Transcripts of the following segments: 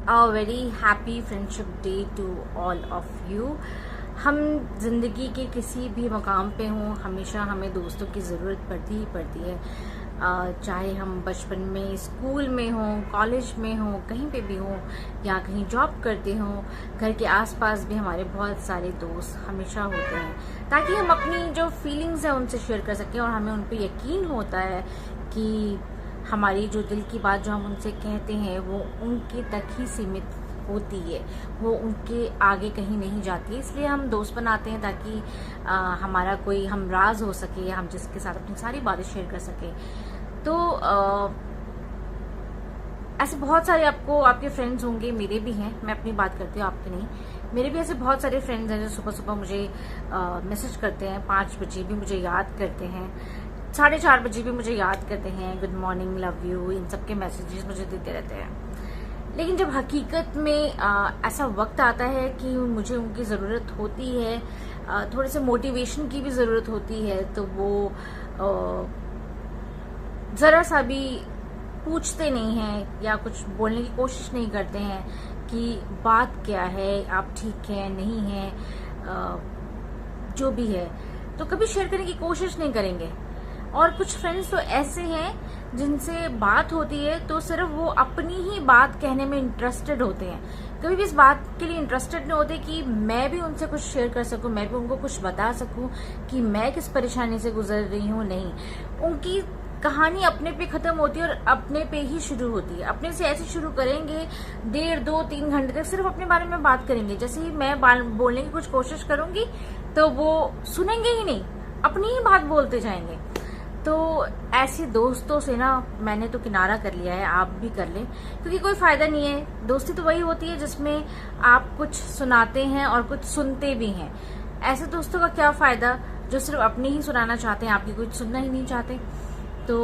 A very happy friendship day to all of you। हम ज़िंदगी के किसी भी मकाम पे हों, हमेशा हमें दोस्तों की ज़रूरत पड़ती ही पड़ती है। चाहे हम बचपन में स्कूल में हों, कॉलेज में हों, कहीं पे भी हों या कहीं जॉब करते हों, घर के आसपास भी हमारे बहुत सारे दोस्त हमेशा होते हैं, ताकि हम अपनी जो फीलिंग्स हैं उनसे शेयर कर सकें और हमें उन पे यकीन होता है कि हमारी जो दिल की बात जो हम उनसे कहते हैं वो उनके तक ही सीमित होती है, वो उनके आगे कहीं नहीं जाती है। इसलिए हम दोस्त बनाते हैं ताकि हमारा कोई हम राज हो सके, हम जिसके साथ अपनी सारी बातें शेयर कर सकें। तो ऐसे बहुत सारे आपको आपके फ्रेंड्स होंगे, मेरे भी हैं, मैं अपनी बात करती हूँ, आपके नहीं। मेरे भी ऐसे बहुत सारे फ्रेंड्स हैं जो सुबह सुबह मुझे मैसेज करते हैं, 5 बजे भी मुझे याद करते हैं, 4:30 बजे भी मुझे याद करते हैं, गुड मॉर्निंग, लव यू, इन सब के मैसेजेस मुझे देते रहते हैं। लेकिन जब हकीकत में ऐसा वक्त आता है कि मुझे उनकी ज़रूरत होती है, थोड़े से मोटिवेशन की भी ज़रूरत होती है, तो वो ज़रा सा भी पूछते नहीं हैं या कुछ बोलने की कोशिश नहीं करते हैं कि बात क्या है, आप ठीक हैं, नहीं हैं, जो भी है, तो कभी शेयर करने की कोशिश नहीं करेंगे। और कुछ फ्रेंड्स तो ऐसे हैं जिनसे बात होती है तो सिर्फ वो अपनी ही बात कहने में इंटरेस्टेड होते हैं, कभी भी इस बात के लिए इंटरेस्टेड नहीं होते कि मैं भी उनसे कुछ शेयर कर सकूं, मैं भी उनको कुछ बता सकूं कि मैं किस परेशानी से गुजर रही हूं। नहीं, उनकी कहानी अपने पे खत्म होती है और अपने पे ही शुरू होती है। अपने से ऐसे शुरू करेंगे, 1.5, 2, 3 घंटे तक सिर्फ अपने बारे में बात करेंगे। जैसे ही मैं बोलने की कुछ कोशिश करूंगी तो वो सुनेंगे ही नहीं, अपनी ही बात बोलते जाएंगे। तो ऐसे दोस्तों से ना मैंने तो किनारा कर लिया है, आप भी कर लें, क्योंकि कोई फायदा नहीं है। दोस्ती तो वही होती है जिसमें आप कुछ सुनाते हैं और कुछ सुनते भी हैं। ऐसे दोस्तों का क्या फायदा जो सिर्फ अपनी ही सुनाना चाहते हैं, आपकी कुछ सुनना ही नहीं चाहते। तो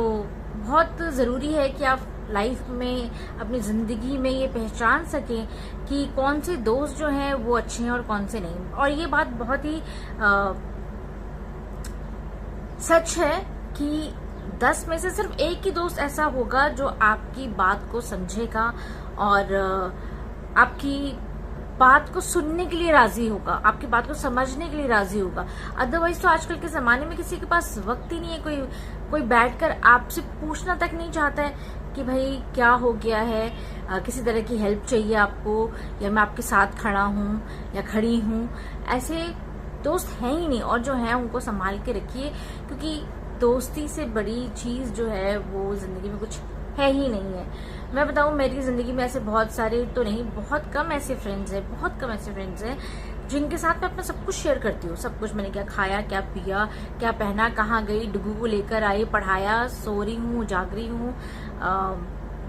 बहुत ज़रूरी है कि आप लाइफ में, अपनी ज़िंदगी में ये पहचान सकें कि कौन से दोस्त जो हैं वो अच्छे हैं और कौन से नहीं। और ये बात बहुत ही सच है कि 10 में से सिर्फ एक ही दोस्त ऐसा होगा जो आपकी बात को समझेगा और आपकी बात को सुनने के लिए राजी होगा, आपकी बात को समझने के लिए राजी होगा। अदरवाइज तो आजकल के ज़माने में किसी के पास वक्त ही नहीं है, कोई बैठकर आपसे पूछना तक नहीं चाहता है कि भाई क्या हो गया है, किसी तरह की हेल्प चाहिए आपको, या मैं आपके साथ खड़ा हूँ या खड़ी हूँ। ऐसे दोस्त हैं ही नहीं, और जो हैं उनको संभाल के रखिए, क्योंकि दोस्ती से बड़ी चीज़ जो है वो ज़िंदगी में कुछ है ही नहीं है। मैं बताऊं, मेरी ज़िंदगी में ऐसे बहुत सारे तो नहीं, बहुत कम ऐसे फ्रेंड्स हैं, बहुत कम ऐसे फ्रेंड्स हैं जिनके साथ मैं अपना सब कुछ शेयर करती हूँ। सब कुछ, मैंने क्या खाया, क्या पिया, क्या पहना, कहाँ गई, डुगू को लेकर आई, पढ़ाया, सो रही हूँ, जाग रही हूँ,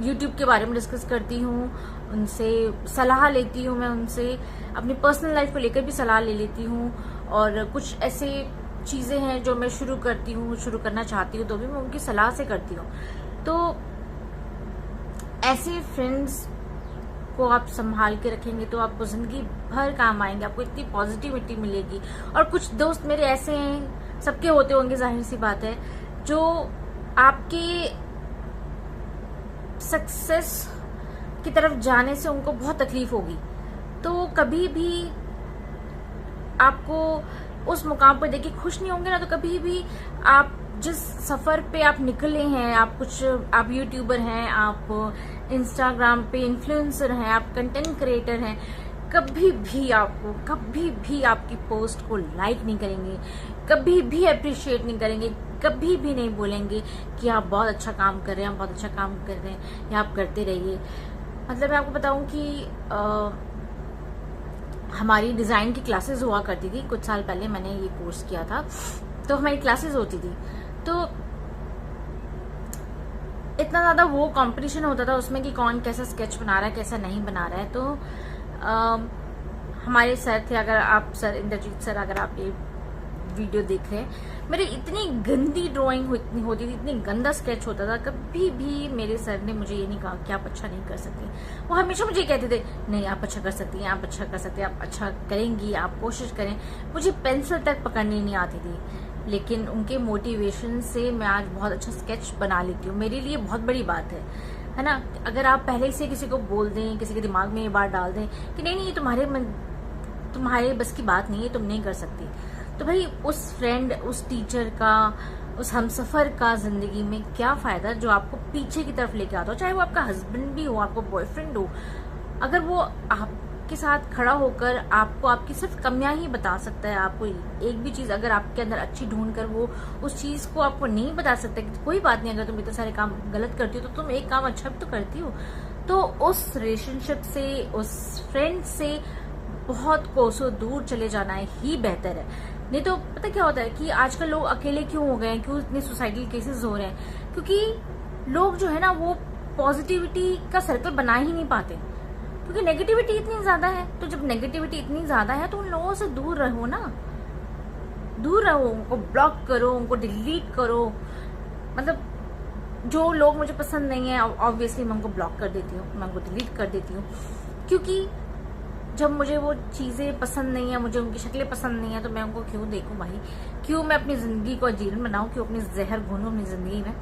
यूट्यूब के बारे में डिस्कस करती हूँ, उनसे सलाह लेती हूँ, मैं उनसे अपनी पर्सनल लाइफ को लेकर भी सलाह ले लेती हूँ। और कुछ ऐसे चीज़ें हैं जो मैं शुरू करती हूँ, शुरू करना चाहती हूँ, तो भी मैं उनकी सलाह से करती हूँ। तो ऐसे फ्रेंड्स को आप संभाल के रखेंगे तो आपको ज़िंदगी भर काम आएंगे, आपको इतनी पॉजिटिविटी मिलेगी। और कुछ दोस्त मेरे ऐसे हैं, सबके होते होंगे, जाहिर सी बात है, जो आपके सक्सेस की तरफ जाने से उनको बहुत तकलीफ होगी, तो कभी भी आपको उस मुकाम पर देखिए खुश नहीं होंगे ना, तो कभी भी आप जिस सफ़र पे आप निकले हैं, आप यूट्यूबर हैं, आप इंस्टाग्राम पे इन्फ्लुएंसर हैं, आप कंटेंट क्रिएटर हैं, कभी भी आपकी पोस्ट को लाइक नहीं करेंगे, कभी भी अप्रिशिएट नहीं करेंगे, कभी भी नहीं बोलेंगे कि आप बहुत अच्छा काम कर रहे हैं, आप बहुत अच्छा काम कर रहे हैं, या आप करते रहिए। मतलब मैं आपको बताऊं कि हमारी डिज़ाइन की क्लासेस हुआ करती थी, कुछ साल पहले मैंने ये कोर्स किया था, तो हमारी क्लासेस होती थी, तो इतना ज़्यादा वो कंपटीशन होता था उसमें कि कौन कैसा स्केच बना रहा है, कैसा नहीं बना रहा है। तो हमारे सर थे, अगर आप सर इंद्रजीत सर, अगर आप ये वीडियो देख रहे हैं, मेरी इतनी गंदी ड्राइंग होती थी, इतनी गंदा स्केच होता था, कभी भी मेरे सर ने मुझे ये नहीं कहा कि आप अच्छा नहीं कर सकते। वो हमेशा मुझे कहते थे, नहीं आप अच्छा कर सकती हैं, आप अच्छा कर सकते हैं, आप अच्छा करेंगी, आप कोशिश करें। मुझे पेंसिल तक पकड़नी नहीं आती थी, लेकिन उनके मोटिवेशन से मैं आज बहुत अच्छा स्केच बना लेती हूँ। मेरे लिए बहुत बड़ी बात है। है ना। अगर आप पहले से किसी को बोल दें, किसी के दिमाग में ये बात डाल दें कि नहीं नहीं ये तुम्हारे बस की बात नहीं है, तुम नहीं कर सकती, तो भाई उस फ्रेंड, उस टीचर का, उस हमसफर का जिंदगी में क्या फायदा जो आपको पीछे की तरफ लेके आता हो। चाहे वो आपका हस्बैंड भी हो, आपको बॉयफ्रेंड हो, अगर वो आपके साथ खड़ा होकर आपको आपकी सिर्फ कमियां ही बता सकता है, आपको एक भी चीज अगर आपके अंदर अच्छी ढूंढ कर वो उस चीज को आपको नहीं बता सकता कि कोई बात नहीं, अगर तुम इतने सारे काम गलत करती हो तो तुम एक काम अच्छा भी तो करती हो, तो उस रिलेशनशिप से, उस फ्रेंड से बहुत कोसों दूर चले जाना ही बेहतर है। नहीं तो पता क्या होता है कि आजकल लोग अकेले क्यों हो गए हैं, क्यों इतने सुसाइडल केसेस हो रहे हैं, क्योंकि लोग जो है ना वो पॉजिटिविटी का सर्कल बना ही नहीं पाते, क्योंकि नेगेटिविटी इतनी ज्यादा है। तो जब नेगेटिविटी इतनी ज्यादा है तो उन लोगों से दूर रहो ना, दूर रहो, उनको ब्लॉक करो, उनको डिलीट करो। मतलब जो लोग मुझे पसंद नहीं है ऑब्वियसली मैं उनको ब्लॉक कर देती हूँ, मैं उनको डिलीट कर देती हूँ, क्योंकि जब मुझे वो चीजें पसंद नहीं है, मुझे उनकी शक्लें पसंद नहीं है, तो मैं उनको क्यों देखूं भाई, क्यों मैं अपनी जिंदगी को जीवन बनाऊं, क्यों अपनी जहर घूनूं अपनी जिंदगी में।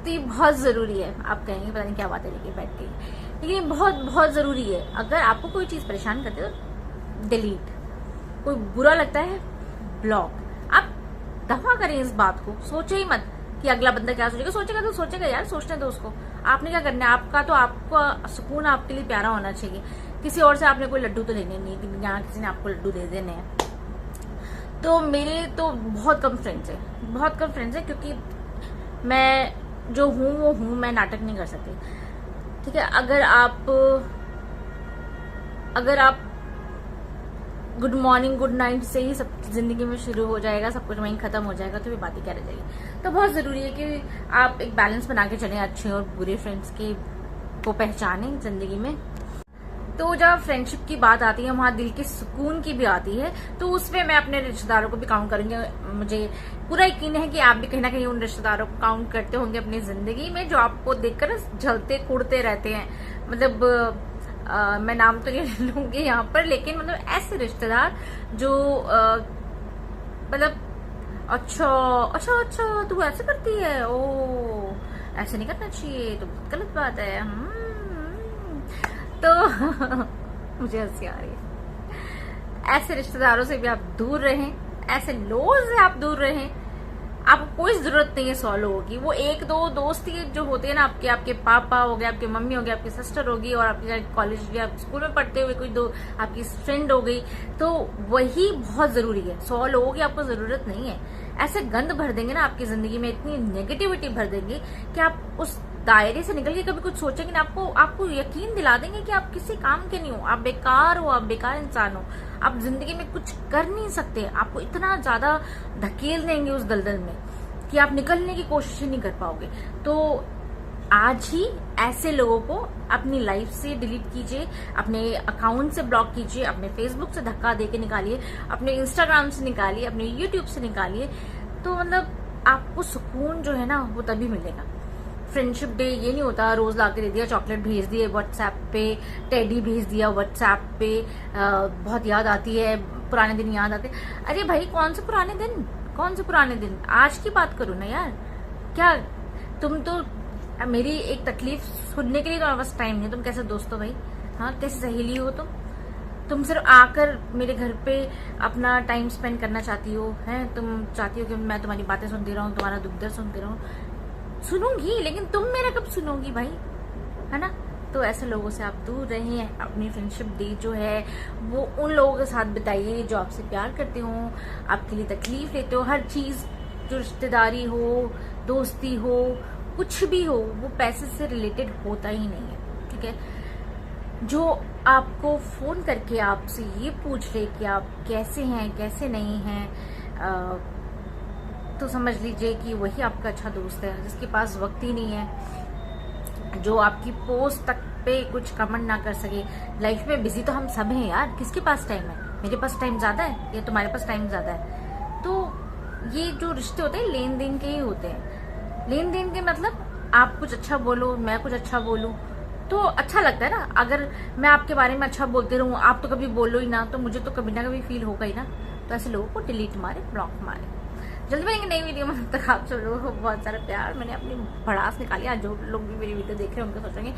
तो ये बहुत जरूरी है। आप कहेंगे पता नहीं क्या बातें लेके बैठ के, लेकिन ये बहुत बहुत जरूरी है। अगर आपको कोई चीज परेशान करती है तो डिलीट, कोई बुरा लगता है ब्लॉक। आप दफा करें इस बात को, सोचे ही मत कि अगला बंदा क्या सोचेगा, सोचेगा तो सोचेगा यार, सोचने दो उसको। आपने क्या करना है, आपका तो आपका सुकून आपके लिए प्यारा होना चाहिए। किसी और से आपने कोई लड्डू तो लेने नहीं कि यहाँ किसी ने आपको लड्डू दे देने हैं। तो मेरे तो बहुत कम फ्रेंड्स है, बहुत कम फ्रेंड्स है, क्योंकि मैं जो हूँ वो हूँ, मैं नाटक नहीं कर सकती। ठीक है, अगर आप गुड मॉर्निंग गुड नाइट से ही सब जिंदगी में शुरू हो जाएगा, सब कुछ वहीं खत्म हो जाएगा, तो ये बात ही क्या रह जाएगी। तो बहुत जरूरी है कि आप एक बैलेंस बना के चलें, अच्छे और बुरे फ्रेंड्स के को पहचानें जिंदगी में। तो जब फ्रेंडशिप की बात आती है वहां दिल के सुकून की भी आती है, तो उसमें मैं अपने रिश्तेदारों को भी काउंट करूंगी। मुझे पूरा यकीन है कि आप भी कहीं ना कहीं उन रिश्तेदारों को काउंट करते होंगे अपनी जिंदगी में, जो आपको देखकर झलते कूदते रहते हैं। मतलब मैं नाम तो नहीं लूंगी यहाँ पर, लेकिन मतलब ऐसे रिश्तेदार जो मतलब अच्छा अच्छा अच्छा तू ऐसे करती है, ओ ऐसे नहीं करना चाहिए, तो बहुत गलत बात है। तो मुझे हंसी आ रही है। ऐसे रिश्तेदारों से भी आप दूर रहें, ऐसे लोगों से आप दूर रहें। आपको कोई जरूरत नहीं है 100 लोगों की। वो एक दो दोस्त ही जो होते हैं ना, आपके पापा हो गए, आपकी मम्मी हो गई, आपकी सिस्टर होगी, और आपके कॉलेज या स्कूल में पढ़ते हुए कोई दो आपकी फ्रेंड हो गई, तो वही बहुत जरूरी है। 100 लोगों की आपको जरूरत नहीं है। ऐसे गंद भर देंगे ना आपकी जिंदगी में, इतनी नेगेटिविटी भर देंगे कि आप उस दायरे से निकल के कभी कुछ सोचेंगे ना, आपको यकीन दिला देंगे कि आप किसी काम के नहीं हो, आप बेकार हो, आप बेकार इंसान हो, आप जिंदगी में कुछ कर नहीं सकते। आपको इतना ज्यादा धकेल देंगे उस दलदल में कि आप निकलने की कोशिश ही नहीं कर पाओगे। तो आज ही ऐसे लोगों को अपनी लाइफ से डिलीट कीजिए, अपने अकाउंट से ब्लॉक कीजिए, अपने फेसबुक से धक्का देके निकालिए, अपने इंस्टाग्राम से निकालिए, अपने यूट्यूब से निकालिए। तो मतलब आपको सुकून जो है ना वो तभी मिलेगा। फ्रेंडशिप डे ये नहीं होता रोज ला के दे दिया, चॉकलेट भेज दिए व्हाट्सएप पे, टेडी भेज दिया व्हाट्सएप पे, बहुत याद आती है, पुराने दिन याद आते। अरे भाई कौन से पुराने दिन, कौन से पुराने दिन, आज की बात करो ना यार। क्या तुम तो मेरी एक तकलीफ सुनने के लिए तुम्हारे पास टाइम नहीं, तुम कैसे दोस्त हो भाई, हाँ कैसे सहेली हो तुम सिर्फ आकर मेरे घर पे अपना टाइम स्पेंड करना चाहती हो, हैं तुम चाहती हो कि मैं तुम्हारी बातें सुनती रहूं, तुम्हारा दुख दर्द सुनती रहूं। सुनूंगी, लेकिन तुम मेरा कब सुनोगी भाई, है ना। तो ऐसे लोगों से आप दूर रहें। अपनी फ्रेंडशिप डे जो है वो उन लोगों के साथ बिताइए जो आपसे प्यार करते हो, आपके लिए तकलीफ लेते हो। हर चीज जो रिश्तेदारी हो, दोस्ती हो, कुछ भी हो, वो पैसे से रिलेटेड होता ही नहीं है। ठीक है, जो आपको फोन करके आपसे ये पूछ ले कि आप कैसे हैं कैसे नहीं हैं, तो समझ लीजिए कि वही आपका अच्छा दोस्त है, जिसके पास वक्त ही नहीं है, जो आपकी पोस्ट तक पे कुछ कमेंट ना कर सके। लाइफ में बिजी तो हम सब हैं यार, किसके पास टाइम है, मेरे पास टाइम ज्यादा है या तुम्हारे पास टाइम ज्यादा है। तो ये जो रिश्ते होते हैं लेन देन के ही होते हैं। लेन देन के मतलब आप कुछ अच्छा बोलो, मैं कुछ अच्छा बोलूं, तो अच्छा लगता है ना। अगर मैं आपके बारे में अच्छा बोलती रहूं, आप तो कभी बोलो ही ना, तो मुझे तो कभी ना कभी फील होगा ही ना। तो ऐसे लोगों को डिलीट मारे, ब्लॉक मारे। जल्दी मिलेंगे नई वीडियो में। तब तक आप सब लोगों को बहुत सारा प्यार। मैंने अपनी भड़ास निकाली। आज जो लोग भी मेरी वीडियो देख रहे हैं उनको सोचेंगे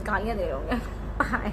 गालियां दे रहे होंगे। बाय।